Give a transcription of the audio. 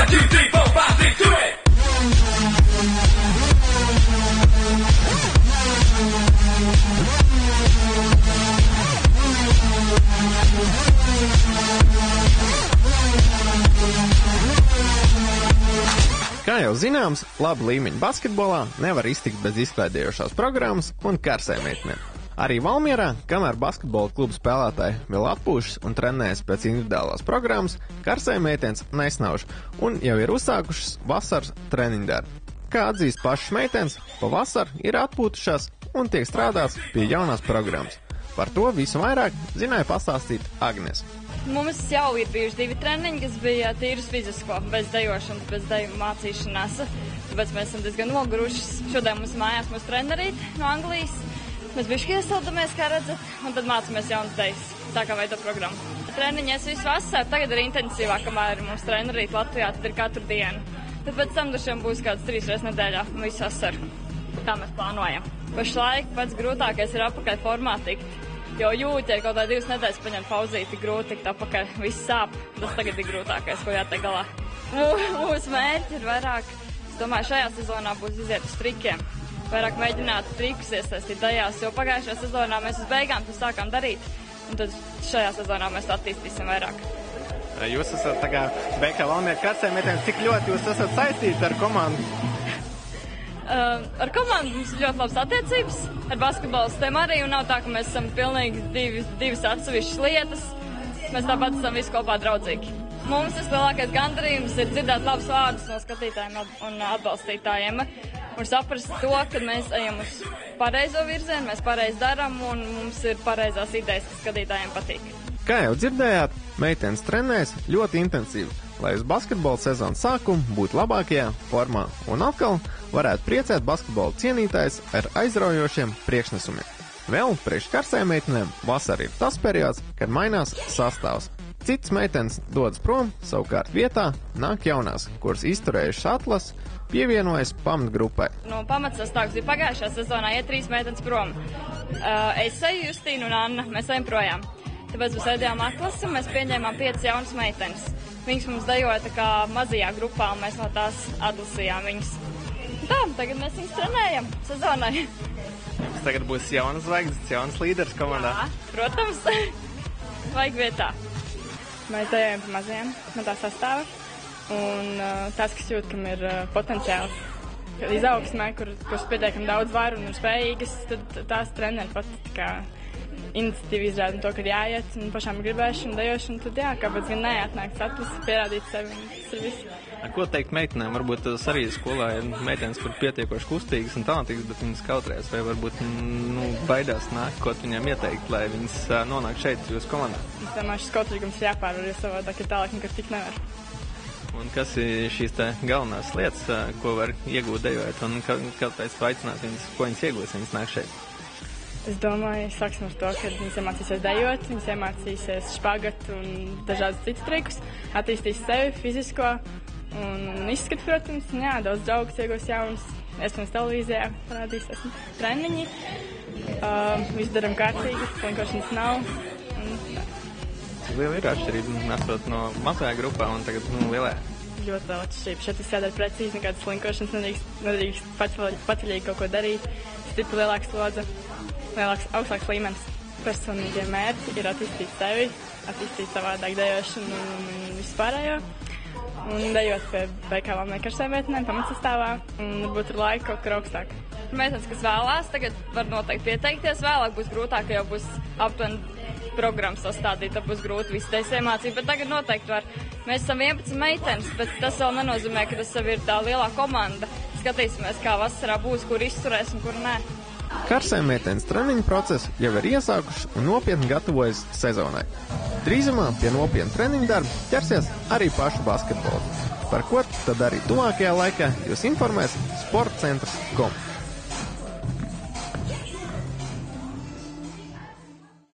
1, 2, 3, 4, 5, 6, do it! Kā jau zināms, labu līmeņu basketbolā nevar iztikt bez izklaidējošās programmas un karsējmeitenēm. Arī Valmierā, kamēr basketbola kluba spēlētāji vēl atpūšas un trenējas pēc individuālās programmas, karsējmeitenes nesnauž un jau ir uzsākušas vasaras treniņu darbu. Kā atzīst pašas meitenes, pavasar ir atpūtušās un tiek strādāts pie jaunās programmas. Par to visu vairāk zināja pastāstīt Agnes. Mums jau ir bijuši 2 treniņi, kas bija tīras fizisko, bez dejošanas, bez deju mācīšanās. Tāpēc mēs esam diezgan nogurušas. Šodien mums mājās mūsu trenerīt no Anglijas. Mēs bišķi iesildamies, kā redzat, un tad mācāmies jaunas dejas. Tā kā veido programmu. Treniņi es visu vasaru, tagad ir intensīvāk, kamēr ir mums trenerīt Latvijā, tad ir katru dienu. Tad pēc tam dušiem būs kāds 3 reizes nedēļā visu vasaru. Tā mēs plānojam. Pašlaik pats grūtākais ir apakaļ formā tikt. Jo jūti, ja kaut kā 2 nedēļas paņemt pauzīti, grūti tikt apakaļ, viss sāp. Tas tagad ir grūtākais, ko jātiek galā. Mūsu mērķi ir vairāk, es domāju, šajā sezonā būs iziet uz trikiem. Vairāk mēģināt trikus iesaistīt dejās, jo pagājušajā sezonā mēs uz beigām to sākām darīt. Un tad šajā sezonā mēs attīstīsim vairāk. Jūs esat tā kā BK Valmiera karsējmeitenes, cik ļoti jūs esat saistīti ar komandu? Ar komandu mums ir ļoti labas attiecības, ar basketbolistiem arī, un nav tā, ka mēs esam pilnīgi divas atsevišķas lietas. Mēs tāpat esam visi kopā draudzīgi. Mums vislielākais gandarījums ir dzirdēt labus vārdus no skatītājiem un atbalstītājiem, un saprast to, ka mēs ejam uz pareizo virzienu, mēs pareizi darām, un mums ir pareizās idejas, kas skatītājiem patīk. Kā jau dzirdējāt, meitenes trenējas ļoti intensīvi, lai uz basketbola sezonas sākumu būtu labākajā formā un atkal varētu priecēt basketbola cienītājs ar aizraujošiem priekšnesumiem. Vēl priekš karsējmeitenēm vasara ir tas periods, kad mainās sastāvs. Citas meitenes dodas prom, savukārt vietā nāk jaunās, kuras izturējušas atlases, pievienojas pamatgrupai. No pamatsastāvs bija pagājušā sezonā, iet 3 meitenes prom. Es eju, Justīna un Anna, mēs ejam projām. Tāpēc mēs veidojām atlasi un mēs pieņēmām 5 jaunas meitenes. Viņas mums dejoja tā kā mazajā grupā un mēs no tās atlasījām viņas. Tā, tagad mēs viņas trenējam sezonai. Tagad būs jaunas zvaigznes, jaunas līderis komandā. Jā, protams, vajag vietā. Mēs ejam pa mazajiem no tā sastāva un tās, kas jūt, kam ir potenciāls, izaugsmē, kuras pietiekami daudz var un ir spējīgas, tad tās treneri pat tā kā iniciatīvu izrāda to, ka ir jāiet un pašām gribēšana, dejošana, tad jā, kāpēc gan neatnākt atlases, pierādīt sevi, tas ir viss. Ko teikt meitenēm? Varbūt tas arī skolā ir meitenes, kur pietiekoši kustīgas un talantīgas, bet viņas kautrēs, vai varbūt baidās nākt, ko viņām ieteikt, lai viņas nonāk šeit jūsu komandā? Es domāju, šis kautrīgums ir jāpārvar, jo savādāk ir tālāk nekas tik nevar. Un kas ir šīs galvenās lietas, ko var iegūt dejojot, un kāpēc tu aicināt viņas, ko viņas iegūs, viņas nāk šeit? Es domāju, sāksim ar to, ka viņas iemācīsies dejot, viņas iemācīsies špagatu un dažādus citus trikus, attīstīs sevi fizisko un izskatu, protams, un jā, daudz draugus iegūs jaunas, esmu televīzijā, parādīsies treniņi, visu daram kārtīgi, slinkošanas nav. Liela ir atšķirība, nesot no mazajā grupā un tagad lielajā. Ļoti liela atšķirība. Šeit viss jādara precīzi, nekādas slinkošanas, nedrīkst patvaļīgi kaut ko darīt, stipri lielāks slodze. Augstāks līmenis. Personīgie mērķi ir attīstīt sevi, attīstīt savādāk dejošanu un vispārējo. Un dejot pie BK Valmiera karsējmeitenēm pamatsastāvā un varbūt ar laiku kaut kur augstāk. Meitenes, kas vēlās, tagad var noteikti pieteikties. Vēlāk būs grūtāk, jo būs aptuveni programmu sastādīt, tad būs grūti visu dejas iemācīt, bet tagad noteikti var. Mēs esam 11 meitenes, bet tas vēl nenozīmē, ka tas jau ir tā lielā komanda. Skatīsimies, kā vasarā būs, kur izturēs un kur nē. Karsējmeitenes treniņu procesu jau ir iesākuši un nopietni gatavojas sezonai. Drīzumā pie nopietna treniņu darba ķersies arī pašu basketbolu. Par ko tad arī tuvākajā laikā jūs informēs sportcentrs.com.